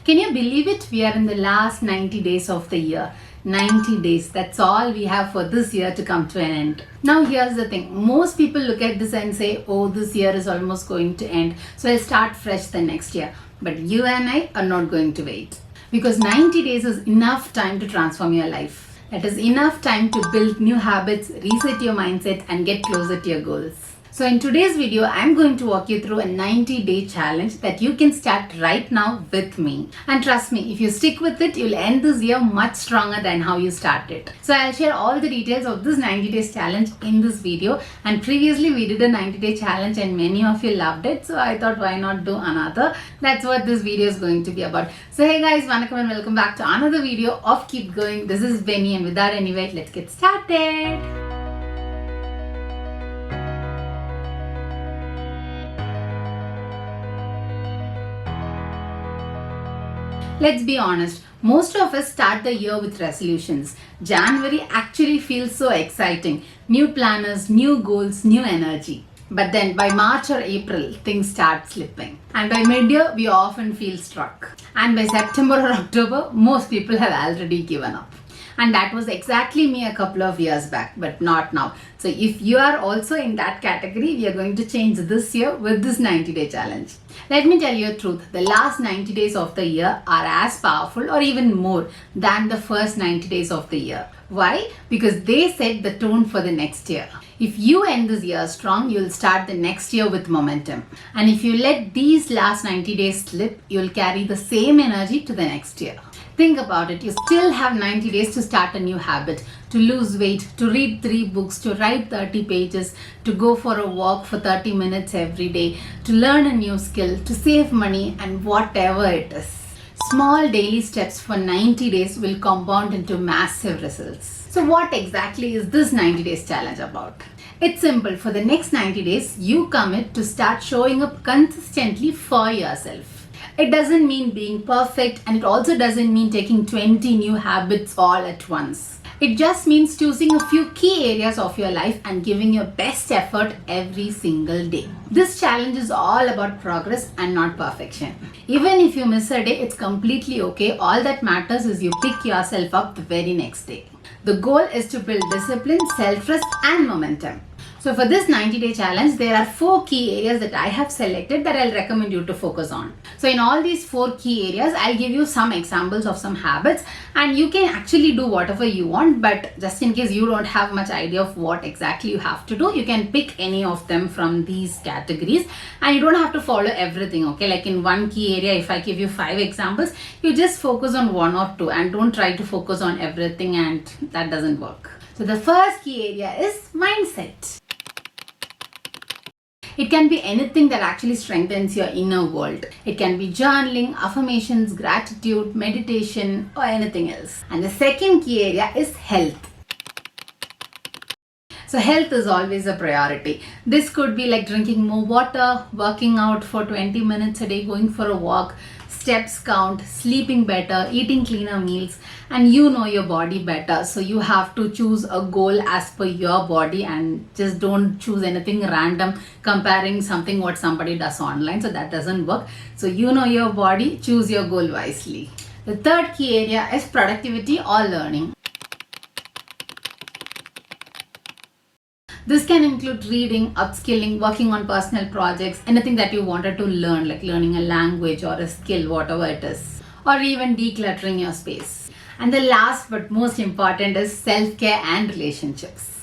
Can you believe it? We are in the last 90 days of the year. 90 days. That's all we have for this year to come to an end. Now here's the thing. Most people look at this and say, oh, this year is almost going to end, so I'll start fresh the next year. But you and I are not going to wait. Because 90 days is enough time to transform your life. That is enough time to build new habits, reset your mindset and get closer to your goals. So in today's video, I'm going to walk you through a 90-day challenge that you can start right now with me. And trust me, if you stick with it, you'll end this year much stronger than how you started. So I'll share all the details of this 90-day challenge in this video. And previously we did a 90-day challenge and many of you loved it. So I thought, why not do another? That's what this video is going to be about. So hey guys, vanakkam and welcome back to another video of Keep Going. This is Benny, and without any wait, let's get started. Let's be honest, most of us start the year with resolutions. January actually feels so exciting. New planners, new goals, new energy. But then by March or April, things start slipping. And by mid-year, we often feel stuck. And by September or October, most people have already given up. And that was exactly me a couple of years back, but not now. So if you are also in that category, we are going to change this year with this 90-day challenge. Let me tell you the truth, the last 90 days of the year are as powerful or even more than the first 90 days of the year. Why? Because they set the tone for the next year. If you end this year strong, you'll start the next year with momentum. And if you let these last 90 days slip, you'll carry the same energy to the next year. Think about it. You still have 90 days to start a new habit, to lose weight, to read 3 books, to write 30 pages, to go for a walk for 30 minutes every day, to learn a new skill, to save money, and whatever it is. Small daily steps for 90 days will compound into massive results. So what exactly is this 90 days challenge about? It's simple. For the next 90 days, you commit to start showing up consistently for yourself. It doesn't mean being perfect, and it also doesn't mean taking 20 new habits all at once. It just means choosing a few key areas of your life and giving your best effort every single day. This challenge is all about progress and not perfection. Even if you miss a day, it's completely okay. All that matters is you pick yourself up the very next day. The goal is to build discipline, self-trust and momentum. So for this 90-day challenge, there are 4 key areas that I have selected that I'll recommend you to focus on. So in all these 4 key areas, I'll give you some examples of some habits, and you can actually do whatever you want, but just in case you don't have much idea of what exactly you have to do, you can pick any of them from these categories, and you don't have to follow everything, okay? Like in one key area, if I give you 5 examples, you just focus on 1 or 2 and don't try to focus on everything, and that doesn't work. So the first key area is mindset. It can be anything that actually strengthens your inner world. It can be journaling, affirmations, gratitude, meditation, or anything else. And the second key area is health. So health is always a priority. This could be like drinking more water, working out for 20 minutes a day, going for a walk, steps count, sleeping better, eating cleaner meals, and you know your body better. So you have to choose a goal as per your body and just don't choose anything random comparing something what somebody does online. So that doesn't work. So you know your body, choose your goal wisely. The third key area is productivity or learning. This can include reading, upskilling, working on personal projects, anything that you wanted to learn, like learning a language or a skill, whatever it is, or even decluttering your space. And the last but most important is self-care and relationships.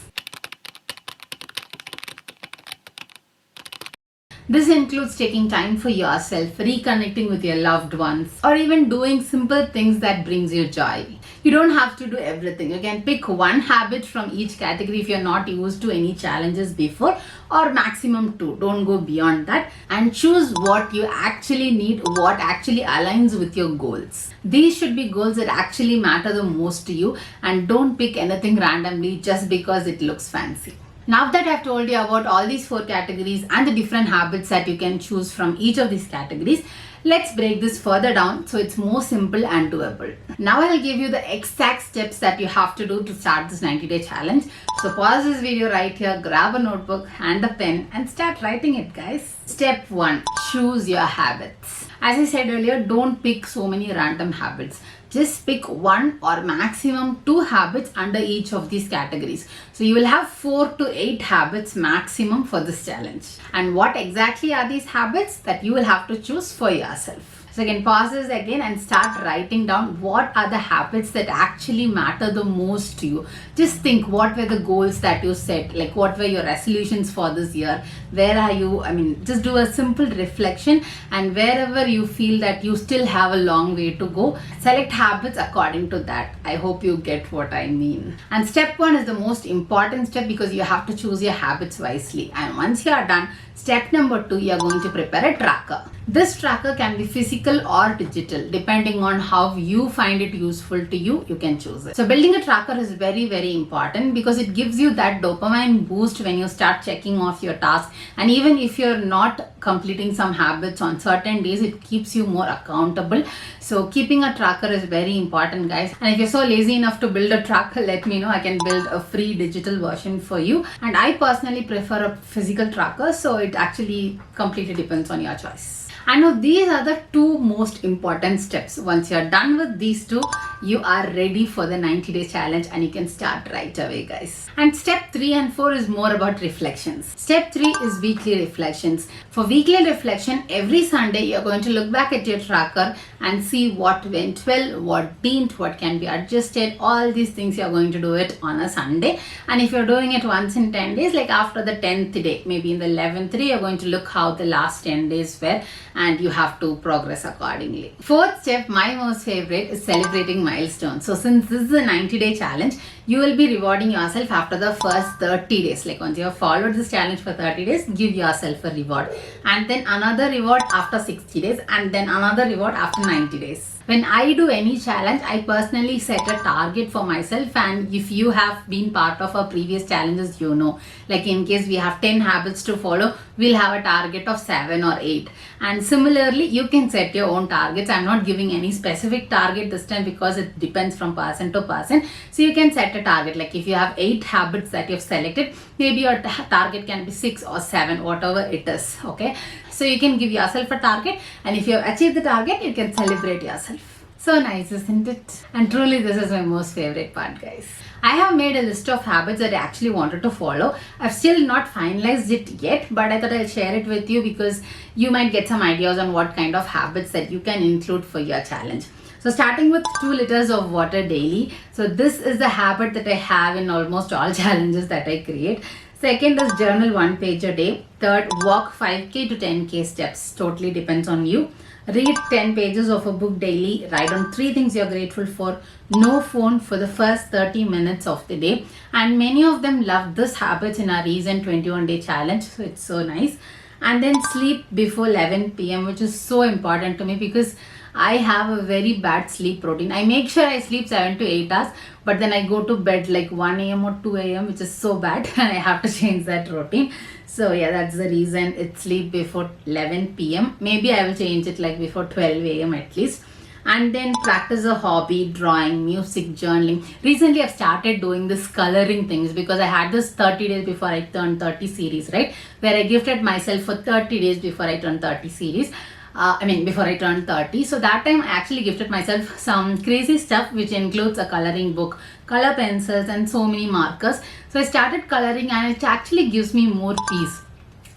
This includes taking time for yourself, reconnecting with your loved ones, or even doing simple things that brings you joy. You don't have to do everything. You can pick one habit from each category if you're not used to any challenges before, or maximum 2. Don't go beyond that, and choose what you actually need, what actually aligns with your goals. These should be goals that actually matter the most to you, and don't pick anything randomly just because it looks fancy. Now that I've told you about all these 4 categories and the different habits that you can choose from each of these categories, let's break this further down so it's more simple and doable. Now I'll give you the exact steps that you have to do to start this 90-day challenge. So pause this video right here, grab a notebook and a pen and start writing it, guys. Step 1. Choose your habits. As I said earlier, don't pick so many random habits. Just pick 1 or maximum 2 habits under each of these categories. So you will have 4 to 8 habits maximum for this challenge. And what exactly are these habits that you will have to choose for yourself? So you can pause this again and start writing down what are the habits that actually matter the most to you. Just think, what were the goals that you set? Like, what were your resolutions for this year? Where are you? Just do a simple reflection, and wherever you feel that you still have a long way to go, select habits according to that. I hope you get what I mean. And step 1 is the most important step because you have to choose your habits wisely. And once you are done, step number 2, you are going to prepare a tracker. This tracker can be physical or digital. Depending on how you find it useful to you, you can choose it. So building a tracker is very, very important because it gives you that dopamine boost when you start checking off your tasks. And even if you're not completing some habits on certain days, it keeps you more accountable. So keeping a tracker is very important, guys. And if you're so lazy enough to build a tracker, let me know. I can build a free digital version for you. And I personally prefer a physical tracker, so it actually completely depends on your choice. I know these are the 2 most important steps. Once you're done with these 2, you are ready for the 90-day challenge and you can start right away, guys. And step 3 and 4 is more about reflections. Step 3 is weekly reflections. For weekly reflection, every Sunday you're going to look back at your tracker and see what went well, what didn't, what can be adjusted. All these things you're going to do it on a Sunday. And if you're doing it once in 10 days, like after the 10th day, maybe in the 11th day, you're going to look how the last 10 days were, and you have to progress accordingly. 4th step, my most favorite, is celebrating milestones. So since this is a 90-day challenge, you will be rewarding yourself after the first 30 days. Like once you have followed this challenge for 30 days, give yourself a reward. And then another reward after 60 days, and then another reward after 90 days. When I do any challenge, I personally set a target for myself, and if you have been part of our previous challenges, you know, like in case we have 10 habits to follow, we'll have a target of 7 or 8. And similarly, you can set your own targets. I'm not giving any specific target this time because it depends from person to person. So you can set a target. Like if you have 8 habits that you've selected, maybe your target can be 6 or 7, whatever it is. Okay. So you can give yourself a target, and if you have achieved the target, you can celebrate yourself. So nice, isn't it? And truly, this is my most favorite part, guys. I have made a list of habits that I actually wanted to follow. I've still not finalized it yet, but I thought I'll share it with you because you might get some ideas on what kind of habits that you can include for your challenge. So starting with 2 liters of water daily. So this is the habit that I have in almost all challenges that I create. Second is journal 1 page a day. Third, walk 5k to 10k steps. Totally depends on you. Read 10 pages of a book daily. Write down 3 things you're grateful for. No phone for the first 30 minutes of the day. And many of them love this habit in our recent 21-day challenge. So it's so nice. And then sleep before 11 p.m. which is so important to me because I have a very bad sleep routine. I make sure I sleep 7 to 8 hours, but then I go to bed like 1 a.m. or 2 a.m. which is so bad and I have to change that routine. So yeah, that's the reason it's sleep before 11 p.m. Maybe I will change it like before 12 a.m. at least. And then practice a hobby, drawing, music, journaling. Recently I've started doing this coloring things because I had this 30 days before I turned 30 series, right? Where I gifted myself for 30 days before I turned 30 series. Before I turned 30. So that time I actually gifted myself some crazy stuff which includes a coloring book, color pencils and so many markers. So I started coloring and it actually gives me more peace.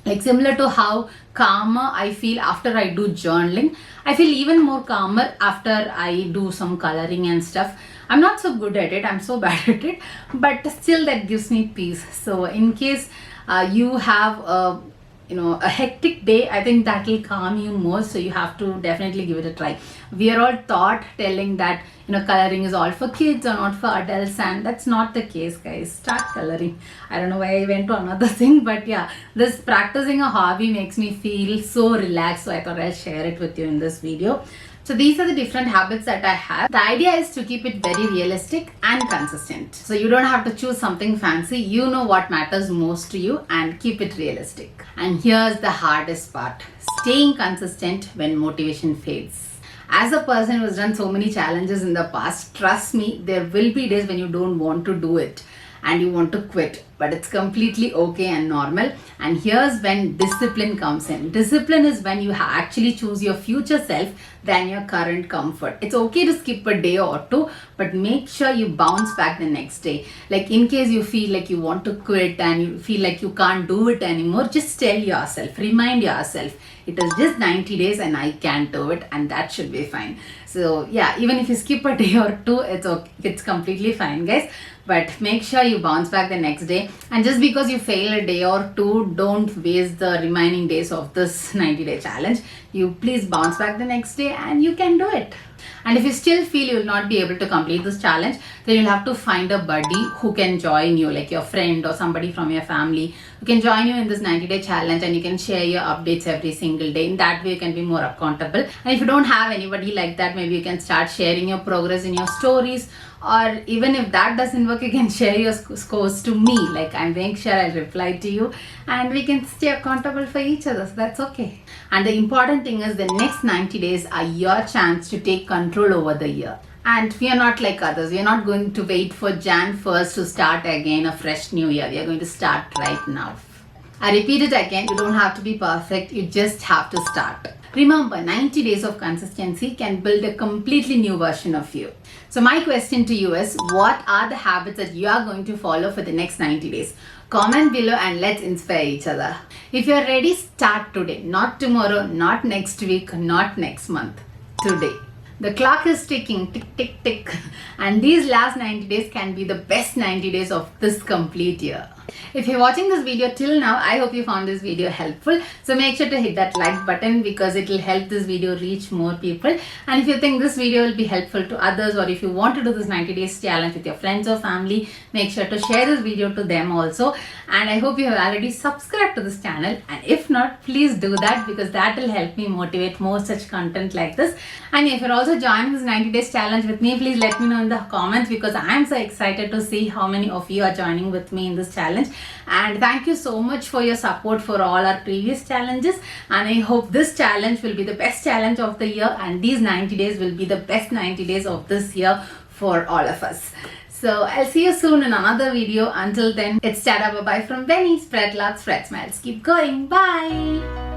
Like similar to how calmer I feel after I do journaling, I feel even more calmer after I do some coloring and stuff. I'm not so good at it, I'm so bad at it, but still that gives me peace. So in case you have a hectic day, I think that will calm you more. So you have to definitely give it a try. We are all taught telling that coloring is all for kids or not for adults, and that's not the case, guys. Start coloring. I don't know why I went to another thing, but yeah, this practicing a hobby makes me feel so relaxed. So I thought I'll share it with you in this video. So these are the different habits that I have. The idea is to keep it very realistic and consistent. So you don't have to choose something fancy. You know what matters most to you and keep it realistic. And here's the hardest part. Staying consistent when motivation fades. As a person who's done so many challenges in the past, trust me, there will be days when you don't want to do it and you want to quit. but it's completely okay and normal. And here's when discipline comes in. Discipline is when you actually choose your future self than your current comfort. It's okay to skip a day or two, but make sure you bounce back the next day. Like in case you feel like you want to quit and you feel like you can't do it anymore, just tell yourself, remind yourself, it is just 90 days and I can do it, and that should be fine. So yeah, even if you skip a day or two, it's okay, it's completely fine, guys. But make sure you bounce back the next day. And just because you fail a day or two, don't waste the remaining days of this 90-day challenge. You please bounce back the next day and you can do it. And if you still feel you will not be able to complete this challenge, then you'll have to find a buddy who can join you, like your friend or somebody from your family who can join you in this 90-day challenge, and you can share your updates every single day. In that way, you can be more accountable. And if you don't have anybody like that, maybe you can start sharing your progress in your stories, or even if that doesn't work, you can share your scores to me. Like, I make sure I'll reply to you and we can stay accountable for each other. So that's okay. And the important thing is the next 90 days are your chance to take control over the year. And we are not like others. We are not going to wait for Jan 1st to start again a fresh new year. We are going to start right now. I repeat it again, you don't have to be perfect. You just have to start. Remember, 90 days of consistency can build a completely new version of you. So my question to you is, what are the habits that you are going to follow for the next 90 days? Comment below and let's inspire each other. If you are ready, start today. Not tomorrow, not next week, not next month. Today. The clock is ticking, tick, tick, tick. And these last 90 days can be the best 90 days of this complete year. If you're watching this video till now, I hope you found this video helpful. So make sure to hit that like button because it will help this video reach more people. And if you think this video will be helpful to others, or if you want to do this 90 days challenge with your friends or family, make sure to share this video to them also. And I hope you have already subscribed to this channel. And if not, please do that because that will help me motivate more such content like this. And if you're also joining this 90 days challenge with me, please let me know in the comments because I'm so excited to see how many of you are joining with me in this challenge. And thank you so much for your support for all our previous challenges, and I hope this challenge will be the best challenge of the year, and these 90 days will be the best 90 days of this year for all of us. So I'll see you soon in another video. Until then, it's tada bye bye from Benny. Spread love, spread smiles, keep going, bye.